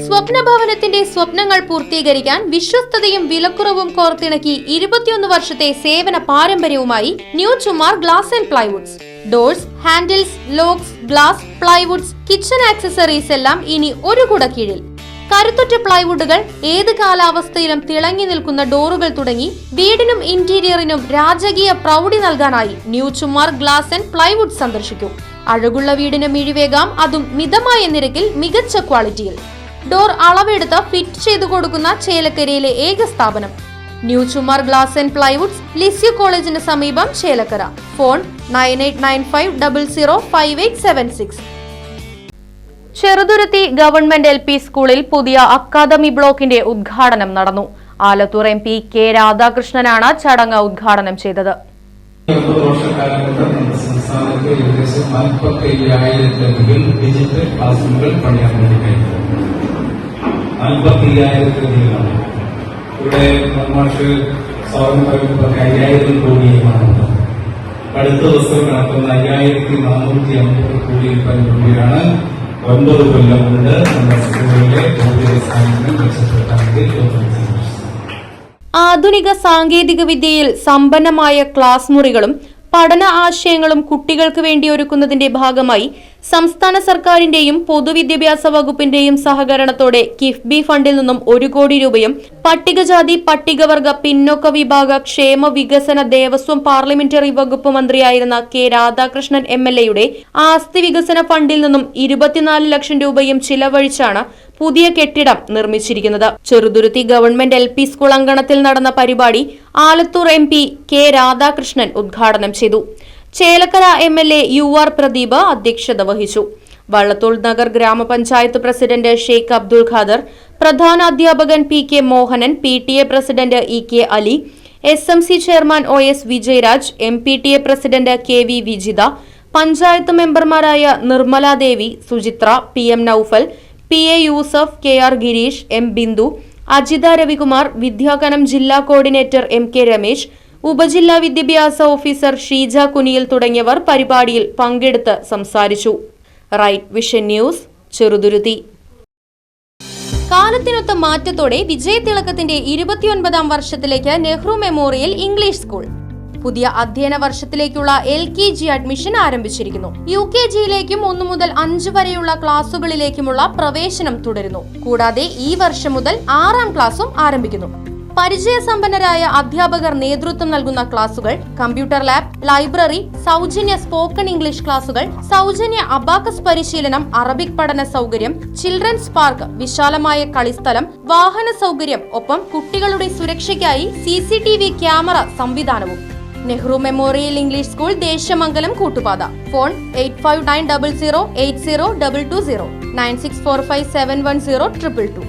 സ്വപ്നഭവനത്തിന്റെ സ്വപ്നങ്ങൾ പൂർത്തീകരിക്കാൻ വിശ്വസ്തതയും വിലക്കുറവും കോർത്തിണക്കി 21 വർഷത്തെ സേവന പാരമ്പര്യവുമായി new Chumar glass and plywoods. Doors, handles, locks, glass, plywoods, kitchen accessories എല്ലാം ഇനി ഒരു കുട കീഴിൽ. കരുത്തുറ്റ പ്ലൈവുഡുകൾ, ഏത് കാലാവസ്ഥയിലും തിളങ്ങി നിൽക്കുന്ന ഡോറുകൾ തുടങ്ങി വീടിനും ഇന്റീരിയറിനും രാജകീയ പ്രൗഢി നൽകാനായി new Chumar glass and plywood സന്ദർശിക്കൂ. അഴകുള്ള വീടിന് മിഴിവേകാം, അതും മിതമായ നിരക്കിൽ മികച്ച ക്വാളിറ്റിയിൽ. ഡോർ അളവെടുത്ത് ഫിറ്റ് ചെയ്തു കൊടുക്കുന്ന ചേലക്കരയിലെ ഏക സ്ഥാപനം new Chumar glass and plywoods, Lisieux കോളേജിന് സമീപം, Chelakkara. Phone 9895005876. Cheruthuruthy government LP സ്കൂളിൽ പുതിയ അക്കാദമി ബ്ലോക്കിന്റെ ഉദ്ഘാടനം നടന്നു. ആലത്തൂർ MP കെ രാധാകൃഷ്ണനാണ് ചടങ്ങ് ഉദ്ഘാടനം ചെയ്തത്. ഡിജിറ്റൽ ക്ലാസ് റൂമുകൾ പണിയാൻ വേണ്ടി കഴിഞ്ഞു. 45,000 ഇവിടെ മാഷ് സ്വാഗതം പറയുമ്പോൾ 5,000 കോടിയുമാണ്. അടുത്ത ദിവസം നടത്തുന്ന 5,450 കോടി രൂപയാണ് 9 കൊല്ലം കൊണ്ട് നമ്മുടെ സ്കൂളിലെ സാന്നിധ്യം മെച്ചപ്പെടുത്താമെങ്കിൽ. ആധുനിക സാങ്കേതിക വിദ്യയിൽ സമ്പന്നമായ ക്ലാസ് മുറികളും പഠന ആശയങ്ങളും കുട്ടികൾക്ക് വേണ്ടി ഒരുക്കുന്നതിന്റെ ഭാഗമായി സംസ്ഥാന സർക്കാരിന്റെയും പൊതുവിദ്യാഭ്യാസ വകുപ്പിന്റെയും സഹകരണത്തോടെ കിഫ്ബി ഫണ്ടിൽ നിന്നും 1 കോടി രൂപയും പട്ടികജാതി പട്ടികവർഗ പിന്നോക്ക വിഭാഗ ക്ഷേമ വികസന ദേവസ്വം പാർലമെന്ററി വകുപ്പ് മന്ത്രിയായിരുന്ന കെ രാധാകൃഷ്ണൻ MLA ആസ്തി വികസന ഫണ്ടിൽ നിന്നും 24 ലക്ഷം രൂപയും ചിലവഴിച്ചാണ് പുതിയ കെട്ടിടം നിർമ്മിച്ചിരിക്കുന്നത്. ചെറുതുരുത്തി ഗവൺമെന്റ് LP സ്കൂൾ അങ്കണത്തിൽ നടന്ന പരിപാടി ആലത്തൂർ MP കെ രാധാകൃഷ്ണൻ ഉദ്ഘാടനം ചെയ്തു. ചേലക്കര MLA UR പ്രദീപ് അധ്യക്ഷത വഹിച്ചു. വള്ളത്തോൾ നഗർ ഗ്രാമപഞ്ചായത്ത് പ്രസിഡന്റ് ഷെയ്ഖ് അബ്ദുൾ ഖാദർ, പ്രധാനാധ്യാപകൻ PK Mohanan, PTA president EK Ali, SMC chairman OS Vijayaraj, MPTA president KV Vijitha, panchayat മെമ്പർമാരായ നിർമ്മല ദേവി, Suchitra, PM Noufal, PA Yusuf, KR Girish, M Bindu, Ajitha Ravikumar, വിദ്യാകനം ജില്ലാ കോർഡിനേറ്റർ MK രമേശ്, ഉപജില്ലാ വിദ്യാഭ്യാസ ഓഫീസർ ഷീജ കുനിയിൽ തുടങ്ങിയവർ പരിപാടിയിൽ പങ്കെടുത്ത് സംസാരിച്ചു. Right vision news, Cheruthuruthy. കാലത്തിനൊത്ത മാറ്റത്തോടെ വിജയതിളക്കത്തിന്റെ 29ാം വർഷത്തിലേക്ക് നെഹ്റു മെമ്മോറിയൽ ഇംഗ്ലീഷ് സ്കൂൾ. പുതിയ അധ്യയന വർഷത്തിലേക്കുള്ള LKG അഡ്മിഷൻ ആരംഭിച്ചിരിക്കുന്നു. UKGയിലേക്കും 1 മുതൽ 5 വരെയുള്ള ക്ലാസുകളിലേക്കുമുള്ള പ്രവേശനം തുടരുന്നു. കൂടാതെ ഈ വർഷം മുതൽ 6ാം ക്ലാസും ആരംഭിക്കുന്നു. പരിചയസമ്പന്നരായ അധ്യാപകർ നേതൃത്വം നൽകുന്ന ക്ലാസുകൾ, കമ്പ്യൂട്ടർ ലാബ്, ലൈബ്രറി, സൗജന്യ സ്പോക്കൺ ഇംഗ്ലീഷ് ക്ലാസുകൾ, സൗജന്യ അബാക്കസ് പരിശീലനം, അറബിക് പഠന സൗകര്യം, ചിൽഡ്രൻസ് പാർക്ക്, വിശാലമായ കളിസ്ഥലം, വാഹന സൗകര്യം, ഒപ്പം കുട്ടികളുടെ സുരക്ഷയ്ക്കായി CCTV ക്യാമറ സംവിധാനവും. Nehru memorial English school, Desamangalam, Koottupatha. Phone 8590080220 9645710222.